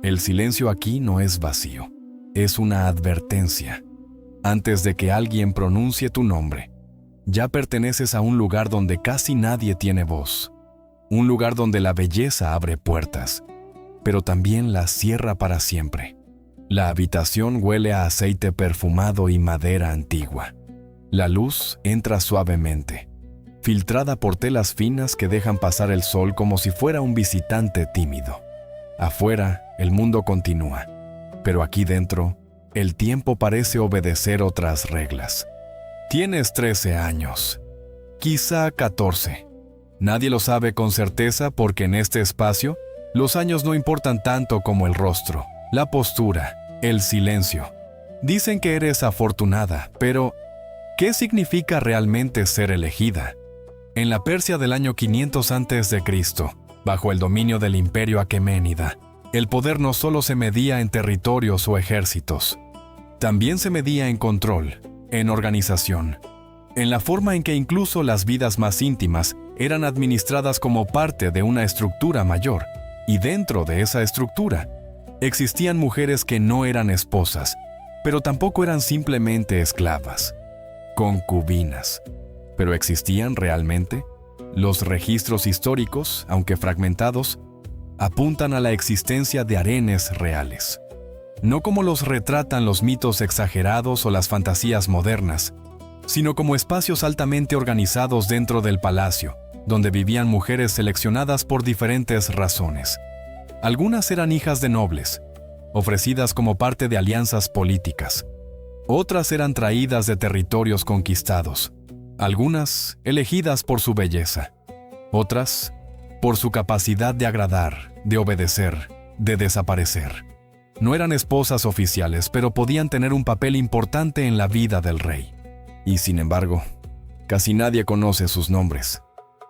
El silencio aquí no es vacío, es una advertencia. Antes de que alguien pronuncie tu nombre, ya perteneces a un lugar donde casi nadie tiene voz. Un lugar donde la belleza abre puertas, pero también las cierra para siempre. La habitación huele a aceite perfumado y madera antigua. La luz entra suavemente, filtrada por telas finas que dejan pasar el sol como si fuera un visitante tímido. Afuera, el mundo continúa, pero aquí dentro, el tiempo parece obedecer otras reglas. Tienes 13 años, quizá 14. Nadie lo sabe con certeza porque en este espacio, los años no importan tanto como el rostro, la postura, el silencio. Dicen que eres afortunada, pero ¿qué significa realmente ser elegida? En la Persia del año 500 a.C., bajo el dominio del imperio aqueménida, el poder no solo se medía en territorios o ejércitos, también se medía en control, en organización, en la forma en que incluso las vidas más íntimas eran administradas como parte de una estructura mayor, y dentro de esa estructura existían mujeres que no eran esposas, pero tampoco eran simplemente esclavas, concubinas. ¿Pero existían realmente? Los registros históricos, aunque fragmentados, apuntan a la existencia de harenes reales. No como los retratan los mitos exagerados o las fantasías modernas, sino como espacios altamente organizados dentro del palacio, donde vivían mujeres seleccionadas por diferentes razones. Algunas eran hijas de nobles, ofrecidas como parte de alianzas políticas. Otras eran traídas de territorios conquistados. Algunas elegidas por su belleza. Otras por su capacidad de agradar, de obedecer, de desaparecer. No eran esposas oficiales, pero podían tener un papel importante en la vida del rey. Y sin embargo, casi nadie conoce sus nombres.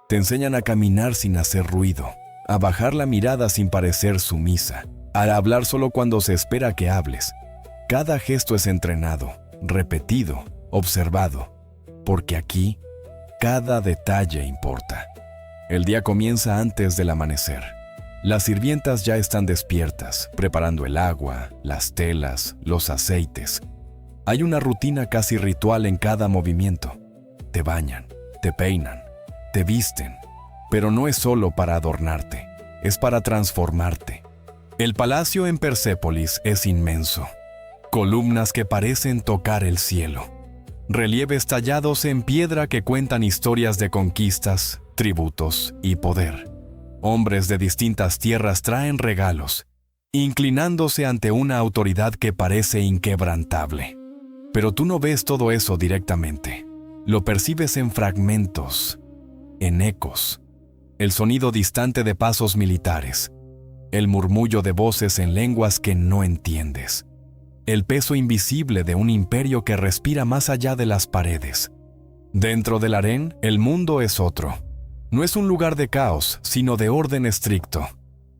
Te enseñan a caminar sin hacer ruido, a bajar la mirada sin parecer sumisa, a hablar solo cuando se espera que hables. Cada gesto es entrenado, repetido, observado, porque aquí cada detalle importa. El día comienza antes del amanecer. Las sirvientas ya están despiertas, preparando el agua, las telas, los aceites. Hay una rutina casi ritual en cada movimiento. Te bañan, te peinan, te visten, pero no es solo para adornarte, es para transformarte. El palacio en Persépolis es inmenso. Columnas que parecen tocar el cielo. Relieves tallados en piedra que cuentan historias de conquistas, tributos y poder. Hombres de distintas tierras traen regalos, inclinándose ante una autoridad que parece inquebrantable. Pero tú no ves todo eso directamente. Lo percibes en fragmentos, en ecos. El sonido distante de pasos militares. El murmullo de voces en lenguas que no entiendes. El peso invisible de un imperio que respira más allá de las paredes. Dentro del harén, el mundo es otro. No es un lugar de caos, sino de orden estricto.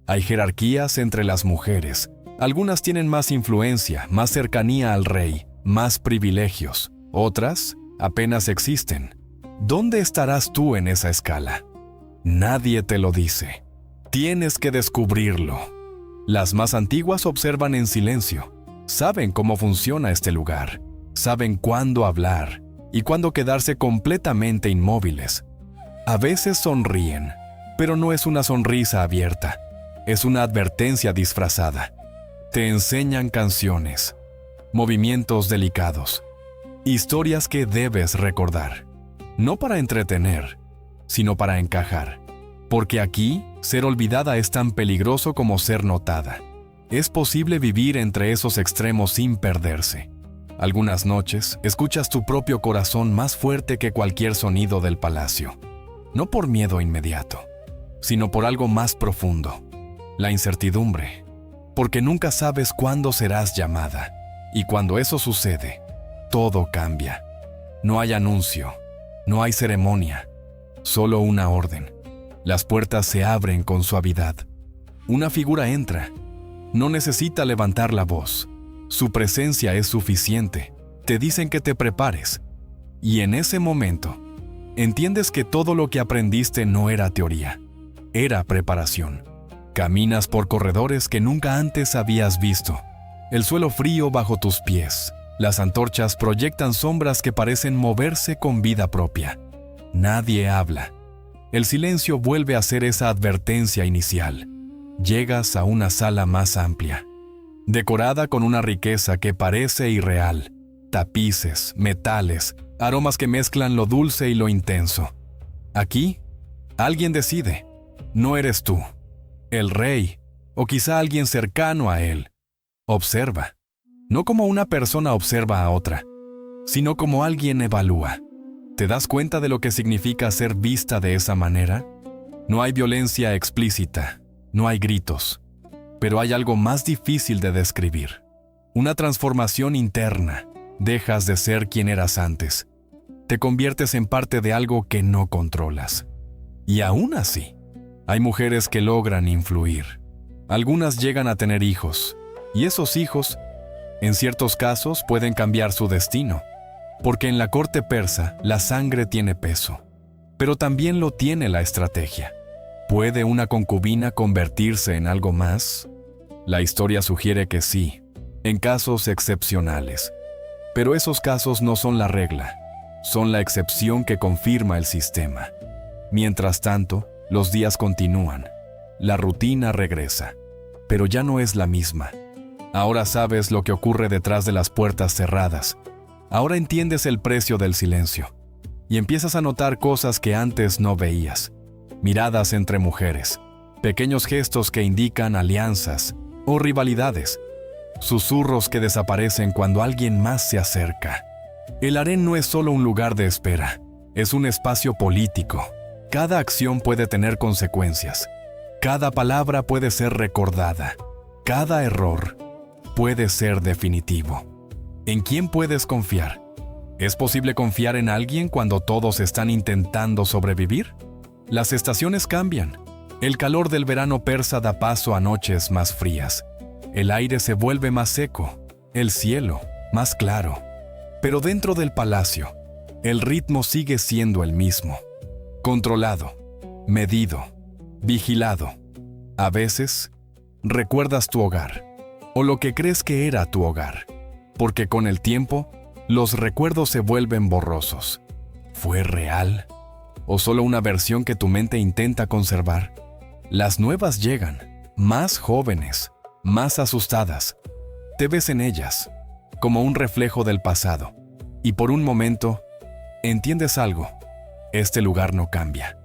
Hay jerarquías entre las mujeres. Algunas tienen más influencia, más cercanía al rey, más privilegios. Otras apenas existen. ¿Dónde estarás tú en esa escala? Nadie te lo dice. Tienes que descubrirlo. Las más antiguas observan en silencio. Saben cómo funciona este lugar. Saben cuándo hablar y cuándo quedarse completamente inmóviles. A veces sonríen, pero no es una sonrisa abierta. Es una advertencia disfrazada. Te enseñan canciones, movimientos delicados, historias que debes recordar. No para entretener, sino para encajar. Porque aquí, ser olvidada es tan peligroso como ser notada. Es posible vivir entre esos extremos sin perderse. Algunas noches, escuchas tu propio corazón más fuerte que cualquier sonido del palacio. No por miedo inmediato, sino por algo más profundo. La incertidumbre. Porque nunca sabes cuándo serás llamada. Y cuando eso sucede, todo cambia. No hay anuncio, no hay ceremonia, solo una orden. Las puertas se abren con suavidad. Una figura entra. No necesita levantar la voz. Su presencia es suficiente. Te dicen que te prepares. Y en ese momento, entiendes que todo lo que aprendiste no era teoría. Era preparación. Caminas por corredores que nunca antes habías visto. El suelo frío bajo tus pies. Las antorchas proyectan sombras que parecen moverse con vida propia. Nadie habla. El silencio vuelve a ser esa advertencia inicial. Llegas a una sala más amplia, decorada con una riqueza que parece irreal. Tapices, metales, aromas que mezclan lo dulce y lo intenso. Aquí, alguien decide. No eres tú, el rey, o quizá alguien cercano a él. Observa. No como una persona observa a otra, sino como alguien evalúa. ¿Te das cuenta de lo que significa ser vista de esa manera? No hay violencia explícita, no hay gritos, pero hay algo más difícil de describir. Una transformación interna. Dejas de ser quien eras antes. Te conviertes en parte de algo que no controlas. Y aún así, hay mujeres que logran influir. Algunas llegan a tener hijos, y esos hijos, en ciertos casos, pueden cambiar su destino. Porque en la corte persa, la sangre tiene peso, pero también lo tiene la estrategia. ¿Puede una concubina convertirse en algo más? La historia sugiere que sí, en casos excepcionales. Pero esos casos no son la regla, son la excepción que confirma el sistema. Mientras tanto, los días continúan, la rutina regresa, pero ya no es la misma. Ahora sabes lo que ocurre detrás de las puertas cerradas. Ahora entiendes el precio del silencio y empiezas a notar cosas que antes no veías. Miradas entre mujeres, pequeños gestos que indican alianzas o rivalidades, susurros que desaparecen cuando alguien más se acerca. El harén no es solo un lugar de espera, es un espacio político. Cada acción puede tener consecuencias. Cada palabra puede ser recordada. Cada error puede ser definitivo. ¿En quién puedes confiar? ¿Es posible confiar en alguien cuando todos están intentando sobrevivir? Las estaciones cambian. El calor del verano persa da paso a noches más frías. El aire se vuelve más seco, el cielo más claro. Pero dentro del palacio, el ritmo sigue siendo el mismo. Controlado, medido, vigilado. A veces, recuerdas tu hogar, o lo que crees que era tu hogar, porque con el tiempo, los recuerdos se vuelven borrosos. ¿Fue real? ¿O solo una versión que tu mente intenta conservar? Las nuevas llegan, más jóvenes, más asustadas. Te ves en ellas, como un reflejo del pasado, y por un momento, entiendes algo. Este lugar no cambia.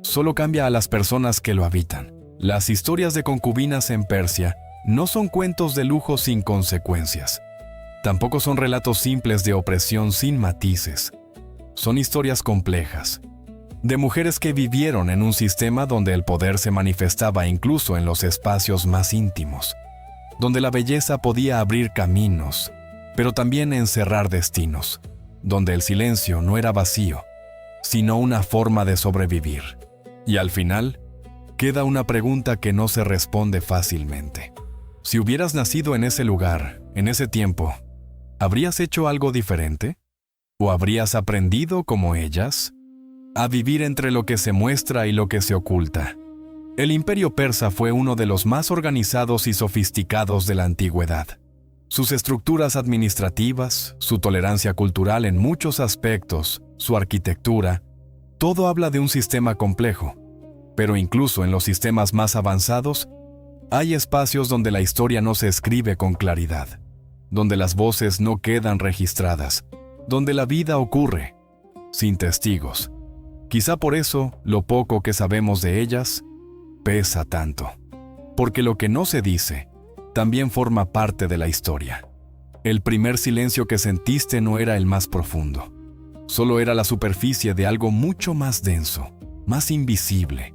Solo cambia a las personas que lo habitan. Las historias de concubinas en Persia no son cuentos de lujo sin consecuencias. Tampoco son relatos simples de opresión sin matices. Son historias complejas, de mujeres que vivieron en un sistema donde el poder se manifestaba incluso en los espacios más íntimos, donde la belleza podía abrir caminos, pero también encerrar destinos, donde el silencio no era vacío, sino una forma de sobrevivir. Y al final, queda una pregunta que no se responde fácilmente. Si hubieras nacido en ese lugar, en ese tiempo, ¿habrías hecho algo diferente? ¿O habrías aprendido como ellas? A vivir entre lo que se muestra y lo que se oculta. El imperio persa fue uno de los más organizados y sofisticados de la antigüedad. Sus estructuras administrativas, su tolerancia cultural en muchos aspectos, su arquitectura, todo habla de un sistema complejo. Pero incluso en los sistemas más avanzados, hay espacios donde la historia no se escribe con claridad, donde las voces no quedan registradas, donde la vida ocurre, sin testigos. Quizá por eso, lo poco que sabemos de ellas pesa tanto. Porque lo que no se dice también forma parte de la historia. El primer silencio que sentiste no era el más profundo. Solo era la superficie de algo mucho más denso, más invisible,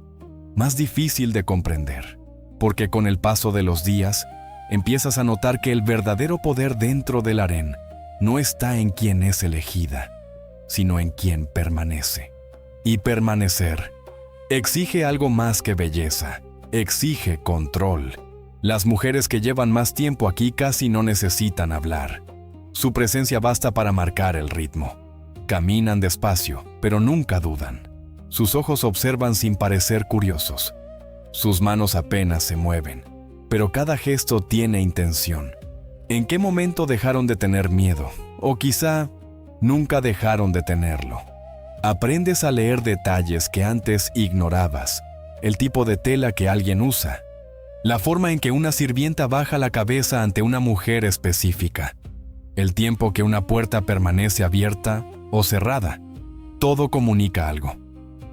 más difícil de comprender. Porque con el paso de los días, empiezas a notar que el verdadero poder dentro del harén no está en quien es elegida, sino en quien permanece. Y permanecer exige algo más que belleza, exige control. Las mujeres que llevan más tiempo aquí casi no necesitan hablar. Su presencia basta para marcar el ritmo. Caminan despacio, pero nunca dudan. Sus ojos observan sin parecer curiosos. Sus manos apenas se mueven, pero cada gesto tiene intención. ¿En qué momento dejaron de tener miedo? O quizá nunca dejaron de tenerlo. Aprendes a leer detalles que antes ignorabas, el tipo de tela que alguien usa, la forma en que una sirvienta baja la cabeza ante una mujer específica, el tiempo que una puerta permanece abierta o cerrada. Todo comunica algo,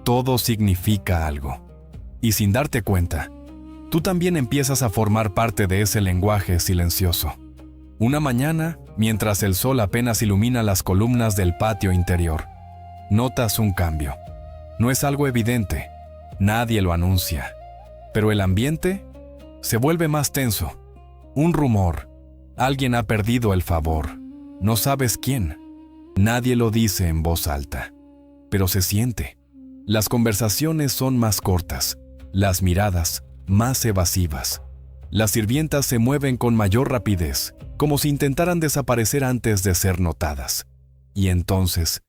todo significa algo. Y sin darte cuenta, tú también empiezas a formar parte de ese lenguaje silencioso. Una mañana, mientras el sol apenas ilumina las columnas del patio interior, notas un cambio. No es algo evidente, nadie lo anuncia, pero el ambiente se vuelve más tenso. Un rumor, alguien ha perdido el favor, no sabes quién. Nadie lo dice en voz alta, pero se siente. Las conversaciones son más cortas, las miradas más evasivas. Las sirvientas se mueven con mayor rapidez, como si intentaran desaparecer antes de ser notadas. Y entonces,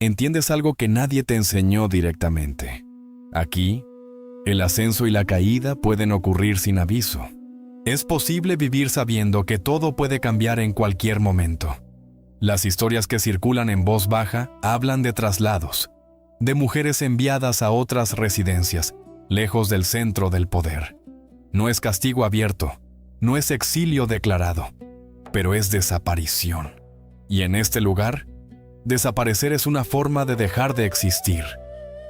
entiendes algo que nadie te enseñó directamente. Aquí, el ascenso y la caída pueden ocurrir sin aviso. Es posible vivir sabiendo que todo puede cambiar en cualquier momento. Las historias que circulan en voz baja hablan de traslados, de mujeres enviadas a otras residencias, lejos del centro del poder. No es castigo abierto, no es exilio declarado, pero es desaparición. Y en este lugar, desaparecer es una forma de dejar de existir.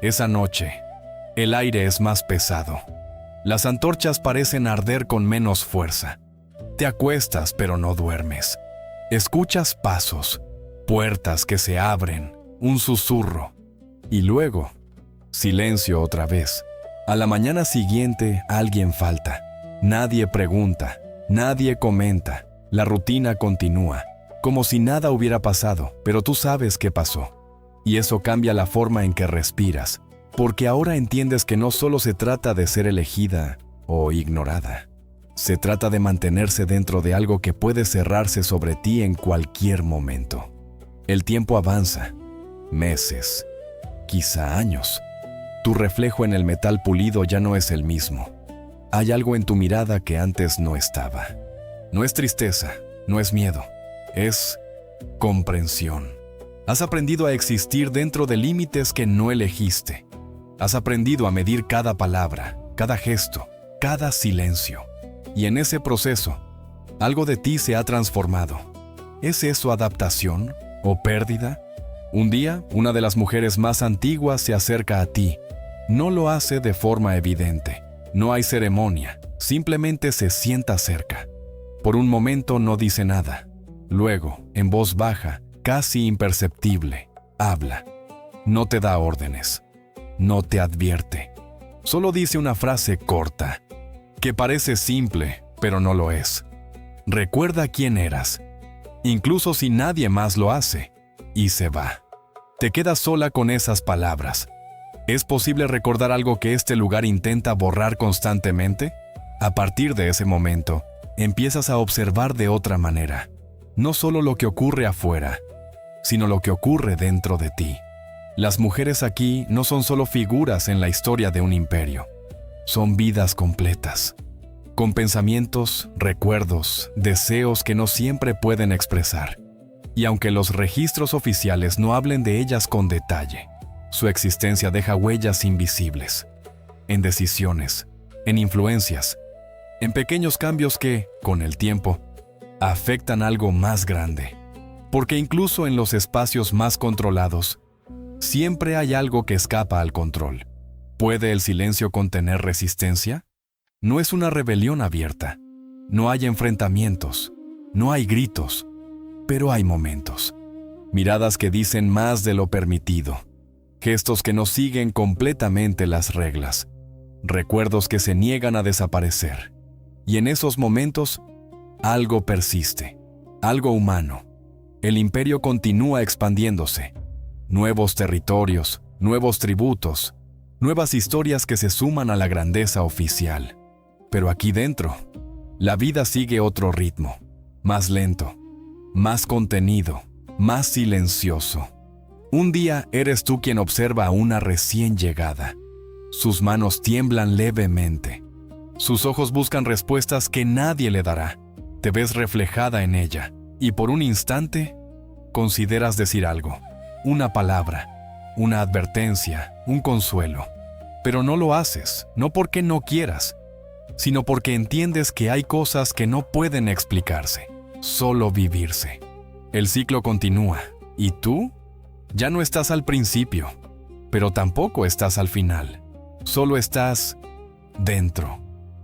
Esa noche, el aire es más pesado. Las antorchas parecen arder con menos fuerza. Te acuestas, pero no duermes. Escuchas pasos, puertas que se abren, un susurro. Y luego, silencio otra vez. A la mañana siguiente, alguien falta. Nadie pregunta, nadie comenta. La rutina continúa, como si nada hubiera pasado, pero tú sabes qué pasó. Y eso cambia la forma en que respiras, porque ahora entiendes que no solo se trata de ser elegida o ignorada. Se trata de mantenerse dentro de algo que puede cerrarse sobre ti en cualquier momento. El tiempo avanza, meses, quizá años. Tu reflejo en el metal pulido ya no es el mismo. Hay algo en tu mirada que antes no estaba. No es tristeza, no es miedo, es comprensión. Has aprendido a existir dentro de límites que no elegiste. Has aprendido a medir cada palabra, cada gesto, cada silencio. Y en ese proceso, algo de ti se ha transformado. ¿Es eso adaptación o pérdida? Un día, una de las mujeres más antiguas se acerca a ti. No lo hace de forma evidente. No hay ceremonia, simplemente se sienta cerca. Por un momento no dice nada. Luego, en voz baja, casi imperceptible, habla. No te da órdenes. No te advierte. Solo dice una frase corta, que parece simple, pero no lo es. Recuerda quién eras, incluso si nadie más lo hace, y se va. Te quedas sola con esas palabras. ¿Es posible recordar algo que este lugar intenta borrar constantemente? A partir de ese momento, empiezas a observar de otra manera, no solo lo que ocurre afuera, sino lo que ocurre dentro de ti. Las mujeres aquí no son solo figuras en la historia de un imperio, son vidas completas, con pensamientos, recuerdos, deseos que no siempre pueden expresar. Y aunque los registros oficiales no hablen de ellas con detalle, su existencia deja huellas invisibles, en decisiones, en influencias, en pequeños cambios que, con el tiempo, afectan algo más grande. Porque incluso en los espacios más controlados, siempre hay algo que escapa al control. ¿Puede el silencio contener resistencia? No es una rebelión abierta. No hay enfrentamientos, no hay gritos, pero hay momentos. Miradas que dicen más de lo permitido. Gestos que no siguen completamente las reglas. Recuerdos que se niegan a desaparecer. Y en esos momentos, algo persiste, algo humano. El imperio continúa expandiéndose. Nuevos territorios, nuevos tributos, nuevas historias que se suman a la grandeza oficial. Pero aquí dentro, la vida sigue otro ritmo, más lento, más contenido, más silencioso. Un día eres tú quien observa a una recién llegada. Sus manos tiemblan levemente, Sus ojos buscan respuestas que nadie le dará. Te ves reflejada en ella, y por un instante consideras decir algo, una palabra, una advertencia, un consuelo. Pero no lo haces, no porque no quieras, sino porque entiendes que hay cosas que no pueden explicarse, solo vivirse. El ciclo continúa, y tú ya no estás al principio, pero tampoco estás al final. Solo estás dentro.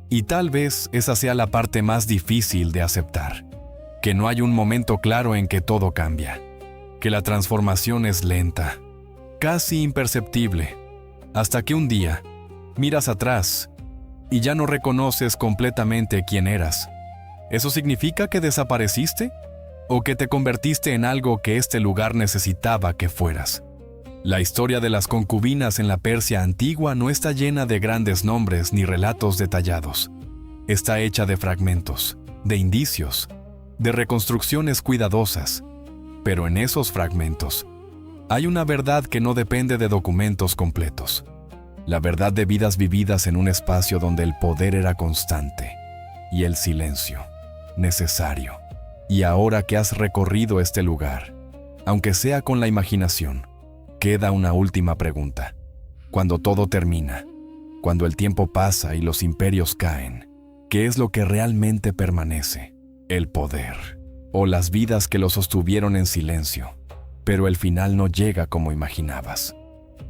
Y tal vez esa sea la parte más difícil de aceptar, que no hay un momento claro en que todo cambia, que la transformación es lenta, casi imperceptible, hasta que un día miras atrás y ya no reconoces completamente quién eras. ¿Eso significa que desapareciste? ¿O que te convertiste en algo que este lugar necesitaba que fueras? La historia de las concubinas en la Persia antigua no está llena de grandes nombres ni relatos detallados. Está hecha de fragmentos, de indicios, de reconstrucciones cuidadosas. Pero en esos fragmentos hay una verdad que no depende de documentos completos. La verdad de vidas vividas en un espacio donde el poder era constante y el silencio necesario. Y ahora que has recorrido este lugar, aunque sea con la imaginación, queda una última pregunta. Cuando todo termina, cuando el tiempo pasa y los imperios caen, ¿qué es lo que realmente permanece? ¿El poder o las vidas que lo sostuvieron en silencio? Pero el final no llega como imaginabas.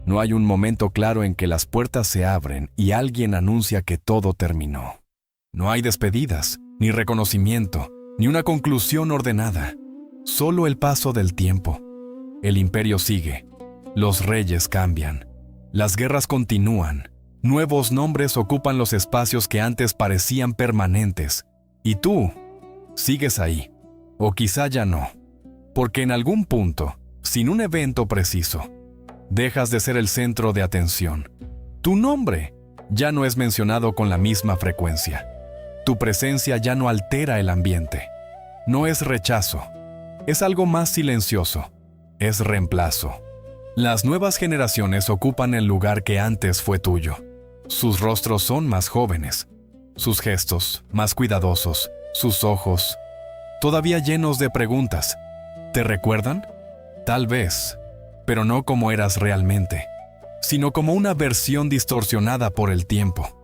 No hay un momento claro en que las puertas se abren y alguien anuncia que todo terminó. No hay despedidas, ni reconocimiento, ni una conclusión ordenada. Solo el paso del tiempo. El imperio sigue. Los reyes cambian. Las guerras continúan. Nuevos nombres ocupan los espacios que antes parecían permanentes. Y tú sigues ahí. O quizá ya no. Porque en algún punto, sin un evento preciso, dejas de ser el centro de atención. Tu nombre ya no es mencionado con la misma frecuencia. Tu presencia ya no altera el ambiente. No es rechazo. Es algo más silencioso. Es reemplazo. Las nuevas generaciones ocupan el lugar que antes fue tuyo. Sus rostros son más jóvenes. Sus gestos más cuidadosos. Sus ojos todavía llenos de preguntas. ¿Te recuerdan? Tal vez, pero no como eras realmente, sino como una versión distorsionada por el tiempo.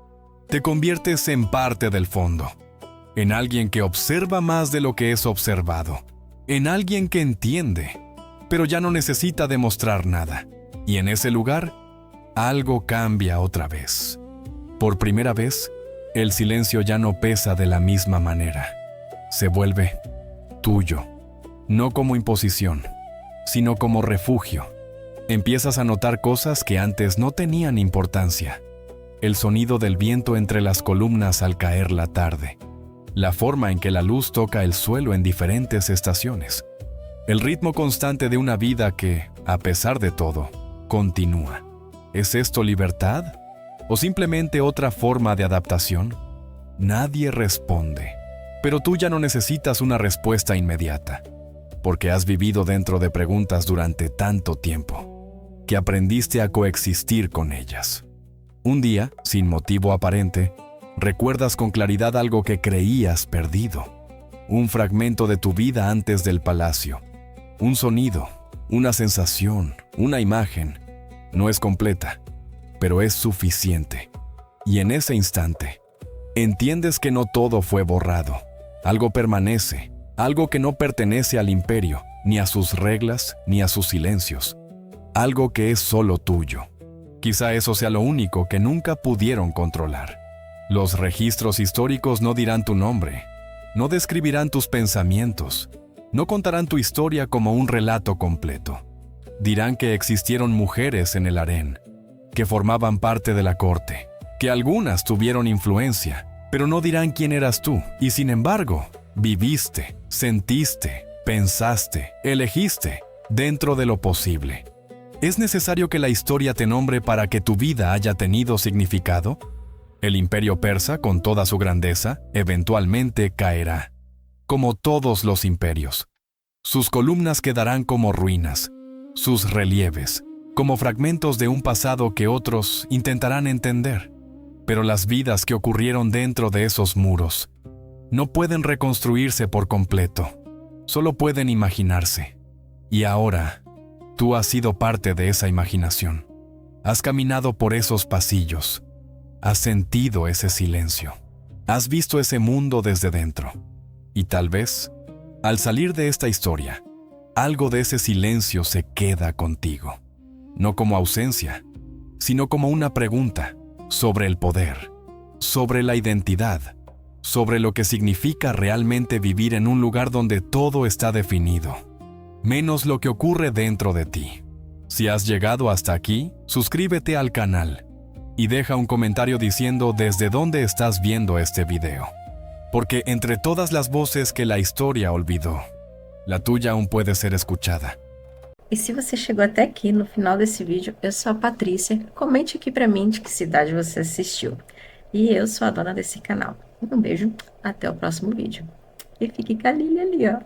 Te conviertes en parte del fondo, en alguien que observa más de lo que es observado, en alguien que entiende, pero ya no necesita demostrar nada. Y en ese lugar, algo cambia otra vez. Por primera vez, el silencio ya no pesa de la misma manera. Se vuelve tuyo, no como imposición, sino como refugio. Empiezas a notar cosas que antes no tenían importancia. El sonido del viento entre las columnas al caer la tarde. La forma en que la luz toca el suelo en diferentes estaciones. El ritmo constante de una vida que, a pesar de todo, continúa. ¿Es esto libertad? ¿O simplemente otra forma de adaptación? Nadie responde. Pero tú ya no necesitas una respuesta inmediata, porque has vivido dentro de preguntas durante tanto tiempo, que aprendiste a coexistir con ellas. Un día, sin motivo aparente, recuerdas con claridad algo que creías perdido. Un fragmento de tu vida antes del palacio. Un sonido, una sensación, una imagen. No es completa, pero es suficiente. Y en ese instante, entiendes que no todo fue borrado. Algo permanece, algo que no pertenece al imperio, ni a sus reglas, ni a sus silencios. Algo que es solo tuyo. Quizá eso sea lo único que nunca pudieron controlar. Los registros históricos no dirán tu nombre, no describirán tus pensamientos, no contarán tu historia como un relato completo. Dirán que existieron mujeres en el harén, que formaban parte de la corte, que algunas tuvieron influencia, pero no dirán quién eras tú. Y sin embargo, viviste, sentiste, pensaste, elegiste, dentro de lo posible. ¿Es necesario que la historia te nombre para que tu vida haya tenido significado? El imperio persa, con toda su grandeza, eventualmente caerá, como todos los imperios. Sus columnas quedarán como ruinas, sus relieves, como fragmentos de un pasado que otros intentarán entender. Pero las vidas que ocurrieron dentro de esos muros no pueden reconstruirse por completo, solo pueden imaginarse. Y ahora, tú has sido parte de esa imaginación. Has caminado por esos pasillos, has sentido ese silencio, has visto ese mundo desde dentro. Y tal vez, al salir de esta historia, algo de ese silencio se queda contigo. No como ausencia, sino como una pregunta sobre el poder, sobre la identidad, sobre lo que significa realmente vivir en un lugar donde todo está definido, menos lo que ocurre dentro de ti. Si has llegado hasta aquí, suscríbete al canal y deja un comentario diciendo desde dónde estás viendo este video. Porque entre todas las voces que la historia olvidó, la tuya aún puede ser escuchada. E se você chegou até aqui no final desse vídeo, eu sou a Patrícia. Comente aqui pra mim de que cidade você assistiu. E eu sou a dona desse canal. Um beijo, até o próximo vídeo. E fique com a Lili ali, ó.